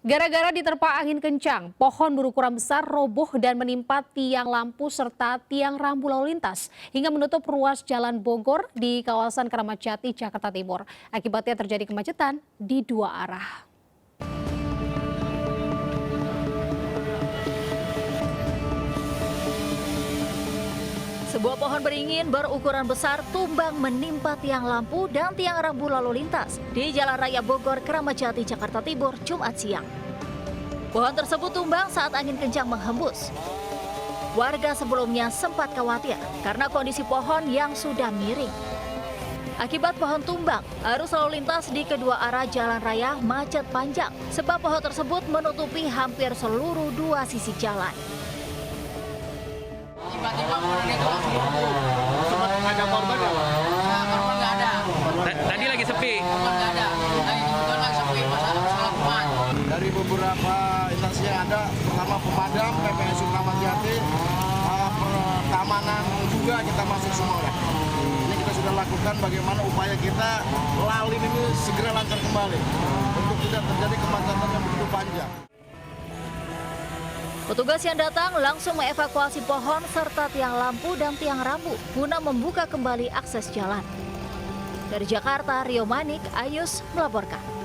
Gara-gara diterpa angin kencang, pohon berukuran besar roboh dan menimpa tiang lampu serta tiang rambu lalu lintas hingga menutup ruas Jalan Bogor di kawasan Keramat Jati, Jakarta Timur. Akibatnya terjadi kemacetan di dua arah. Sebuah pohon beringin berukuran besar tumbang menimpa tiang lampu dan tiang rambu lalu lintas di Jalan Raya Bogor, Keramat Jati, Jakarta Timur, Jumat siang. Pohon tersebut tumbang saat angin kencang menghembus. Warga sebelumnya sempat khawatir karena kondisi pohon yang sudah miring. Akibat pohon tumbang, arus lalu lintas di kedua arah jalan raya macet panjang sebab pohon tersebut menutupi hampir seluruh dua sisi jalan. Tiba-tiba pohon itu langsung lumpuh. Sempat ada korban ya, Pak? Nah, korban nggak ada. Tadi lagi sepi. Korban nggak ada. Tadi kebetulan lagi sepi pas selama. Dari beberapa instansi yang ada, pertama pemadam, PPSU Keramat Jati, keamanan juga kita masuk semua ya. Ini kita sudah lakukan bagaimana upaya kita lalin ini segera lancar kembali untuk tidak terjadi kemacetan yang begitu panjang. Petugas yang datang langsung mengevakuasi pohon serta tiang lampu dan tiang rambu guna membuka kembali akses jalan. Dari Jakarta, Rio Manik, Ayus melaporkan.